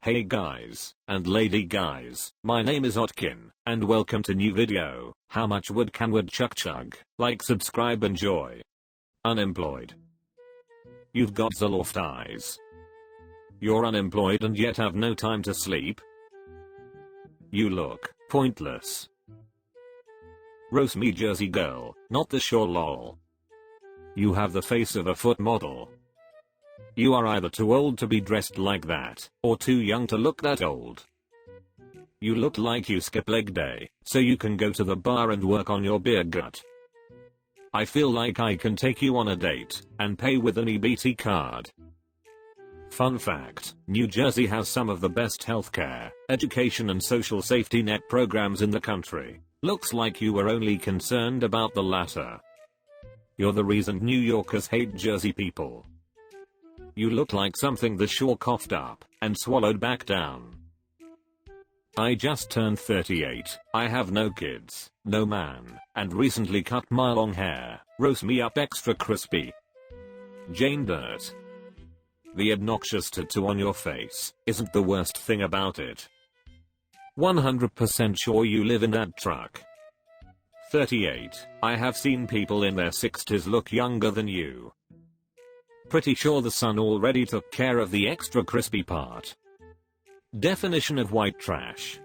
Hey guys, and lady guys, my name is Otkin, and welcome to new video. How much wood can woodchuck chug? Like, subscribe, enjoy. Unemployed. You've got the loft eyes. You're unemployed and yet have no time to sleep. You look pointless. RoastMe Jersey girl, not the shore lol. You have the face of a foot model. You are either too old to be dressed like that, or too young to look that old. You look like you skip leg day, so you can go to the bar and work on your beer gut. I feel like I can take you on a date, and pay with an EBT card. Fun fact, New Jersey has some of the best healthcare, education and social safety net programs in the country. Looks like you were only concerned about the latter. You're the reason New Yorkers hate Jersey people. You look like something the shore coughed up and swallowed back down. I just turned 38, I have no kids, no man, and recently cut my long hair. Roast me up extra crispy. Jane Dirt. The obnoxious tattoo on your face isn't the worst thing about it. 100% sure you live in that truck. 38, I have seen people in their 60s look younger than you. Pretty sure the sun already took care of the extra crispy part. Definition of white trash.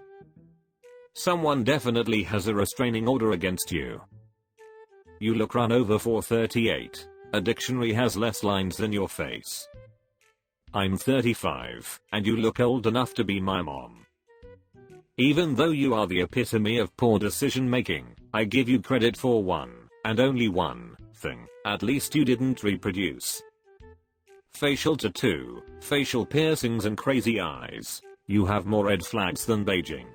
Someone definitely has a restraining order against you. You look run over for 38. A dictionary has less lines than your face. I'm 35, and you look old enough to be my mom. Even though you are the epitome of poor decision making, I give you credit for one, and only one, thing. At least you didn't reproduce. Facial tattoo, facial piercings and crazy eyes. You have more red flags than Beijing.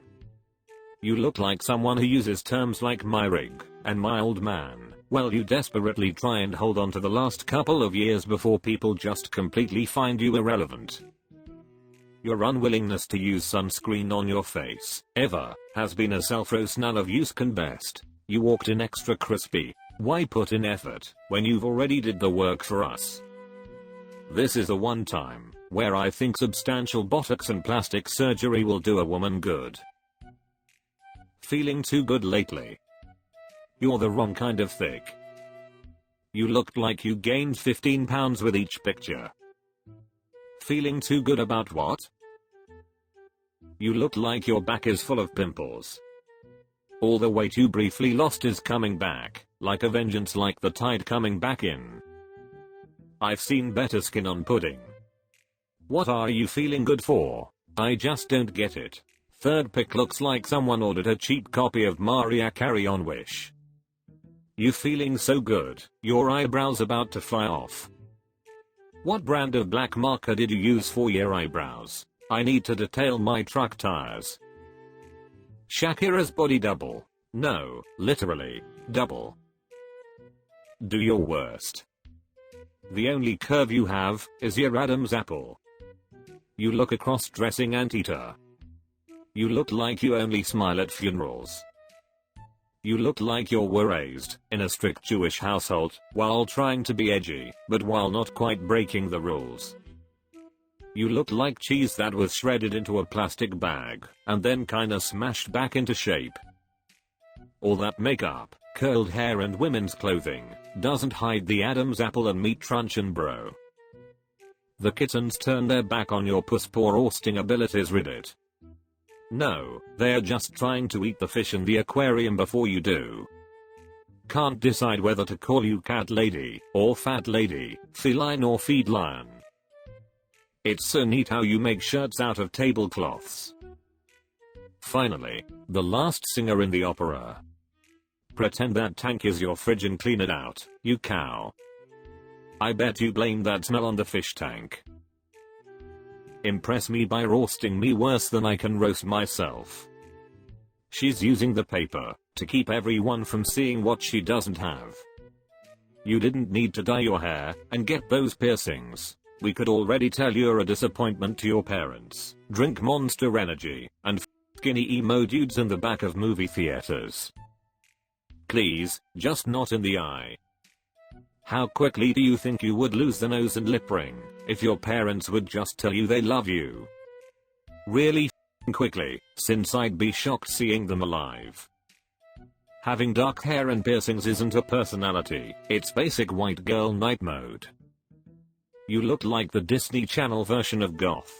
You look like someone who uses terms like my rig and my old man. Well, you desperately try and hold on to the last couple of years before people just completely find you irrelevant. Your unwillingness to use sunscreen on your face, ever, has been a self-roast none of use can best. You walked in extra crispy. Why put in effort, when you've already did the work for us? This is the one time where I think substantial botox and plastic surgery will do a woman good. Feeling too good lately? You're the wrong kind of thick. You looked like you gained 15 pounds with each picture. Feeling too good about what? You look like your back is full of pimples. All the weight you briefly lost is coming back, like a vengeance, like the tide coming back in. I've seen better skin on pudding. What are you feeling good for? I just don't get it. Third pick looks like someone ordered a cheap copy of Mariah Carey on Wish. You feeling so good, your eyebrows about to fly off. What brand of black marker did you use for your eyebrows? I need to detail my truck tires. Shakira's body double. No, literally, double. Do your worst. The only curve you have is your Adam's apple. You look a cross-dressing anteater. You look like you only smile at funerals. You look like you were raised in a strict Jewish household while trying to be edgy, but while not quite breaking the rules. You look like cheese that was shredded into a plastic bag and then kinda smashed back into shape. All that makeup, curled hair and women's clothing doesn't hide the Adam's apple and meat truncheon, bro. The kittens turn their back on your puss poor roasting abilities, Reddit. No, they're just trying to eat the fish in the aquarium before you do. Can't decide whether to call you cat lady or fat lady, feline or feedline. It's so neat how you make shirts out of tablecloths. Finally, the last singer in the opera. Pretend that tank is your fridge and clean it out, you cow. I bet you blame that smell on the fish tank. Impress me by roasting me worse than I can roast myself. She's using the paper to keep everyone from seeing what she doesn't have. You didn't need to dye your hair and get those piercings. We could already tell you're a disappointment to your parents. Drink Monster Energy and skinny emo dudes in the back of movie theaters. Please, just not in the eye. How quickly do you think you would lose the nose and lip ring if your parents would just tell you they love you? Really f***ing quickly, since I'd be shocked seeing them alive. Having dark hair and piercings isn't a personality, it's basic white girl night mode. You look like the Disney Channel version of goth.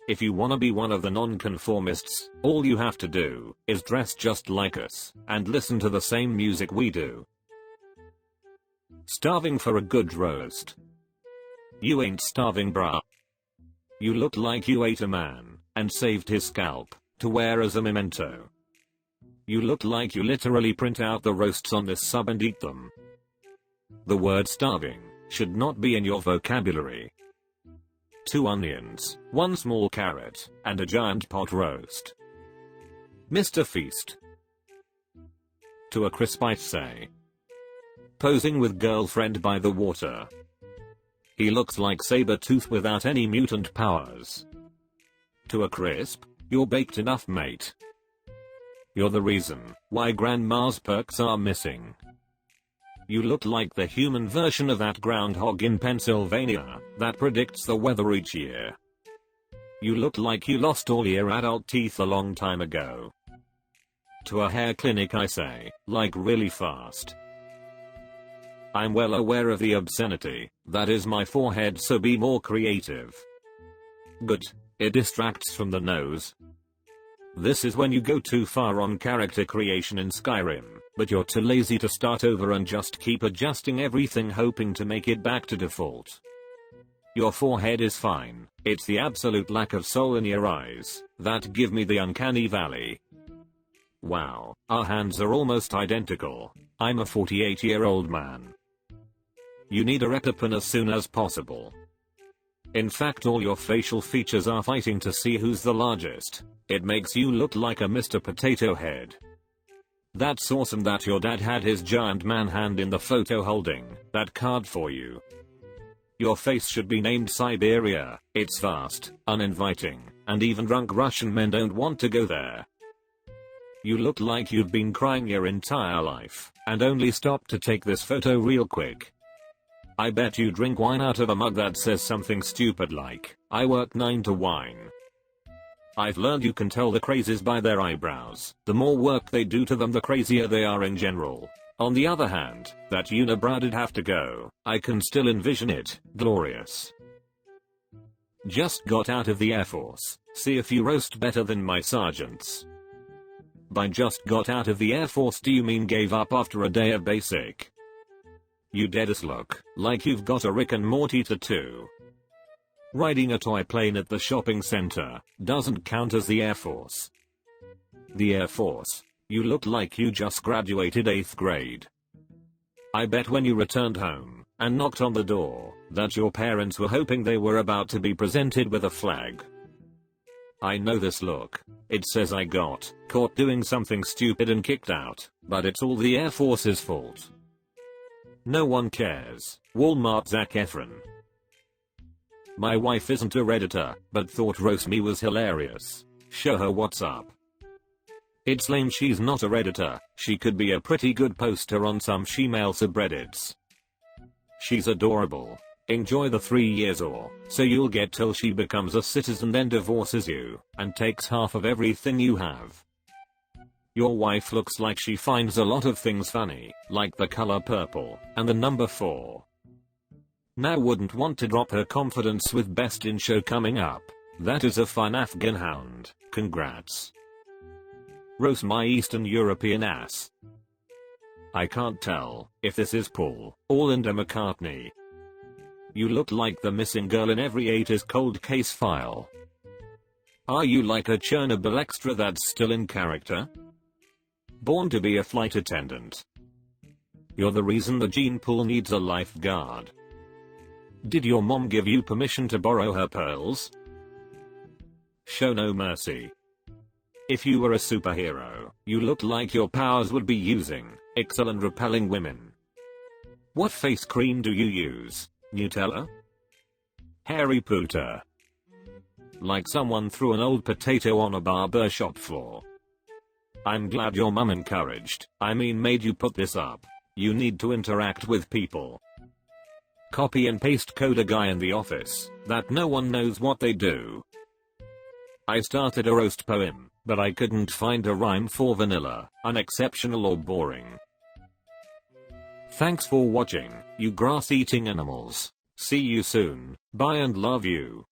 If you wanna be one of the nonconformists, all you have to do is dress just like us and listen to the same music we do. Starving for a good roast. You ain't starving, bruh. You look like you ate a man and saved his scalp to wear as a memento. You look like you literally print out the roasts on this sub and eat them. The word starving should not be in your vocabulary. 2 onions, 1 small carrot, and a giant pot roast. Mr. Feast. To a crisp I'd say. Posing with girlfriend by the water. He looks like Sabretooth without any mutant powers. To a crisp, you're baked enough, mate. You're the reason why grandma's perks are missing. You look like the human version of that groundhog in Pennsylvania that predicts the weather each year. You look like you lost all your adult teeth a long time ago. To a hair clinic I say, like really fast. I'm well aware of the obscenity that is my forehead, so be more creative. Good, it distracts from the nose. This is when you go too far on character creation in Skyrim, but you're too lazy to start over and just keep adjusting everything hoping to make it back to default. Your forehead is fine, it's the absolute lack of soul in your eyes that give me the uncanny valley. Wow, our hands are almost identical. I'm a 48-year-old man. You need a EpiPen as soon as possible. In fact, all your facial features are fighting to see who's the largest. It makes you look like a Mr. Potato Head. That's awesome that your dad had his giant man hand in the photo holding that card for you. Your face should be named Siberia. It's vast, uninviting, and even drunk Russian men don't want to go there. You look like you've been crying your entire life and only stopped to take this photo real quick. I bet you drink wine out of a mug that says something stupid like, I work 9 to wine. I've learned you can tell the crazies by their eyebrows. The more work they do to them, the crazier they are in general. On the other hand, that unibrow have to go. I can still envision it. Glorious. Just got out of the Air Force. See if you roast better than my sergeants. By just got out of the Air Force, do you mean gave up after a day of basic? You dead as look like you've got a Rick and Morty tattoo. Riding a toy plane at the shopping center doesn't count as the Air Force. The Air Force? You look like you just graduated 8th grade. I bet when you returned home and knocked on the door that your parents were hoping they were about to be presented with a flag. I know this look. It says I got caught doing something stupid and kicked out, but it's all the Air Force's fault. No one cares. Walmart Zac Efron. My wife isn't a redditor, but thought RoastMe was hilarious. Show her what's up. It's lame she's not a redditor. She could be a pretty good poster on some shemale subreddits. She's adorable. Enjoy the 3 years or so you'll get till she becomes a citizen, then divorces you and takes half of everything you have. Your wife looks like she finds a lot of things funny, like the color purple and the number 4. Now wouldn't want to drop her confidence with best in show coming up. That is a fun Afghan hound. Congrats. Roast my Eastern European ass. I can't tell if this is Paul or Linda McCartney. You look like the missing girl in every 80s cold case file. Are you like a Chernobyl extra that's still in character? Born to be a flight attendant. You're the reason the gene pool needs a lifeguard. Did your mom give you permission to borrow her pearls? Show no mercy. If you were a superhero, you look like your powers would be using Excel and repelling women. What face cream do you use? Nutella? Harry Potter. Like someone threw an old potato on a barber shop floor. I'm glad your mum made you put this up. You need to interact with people. Copy and paste code a guy in the office that no one knows what they do. I started a roast poem, but I couldn't find a rhyme for vanilla, unexceptional or boring. Thanks for watching, you grass-eating animals. See you soon. Bye and love you.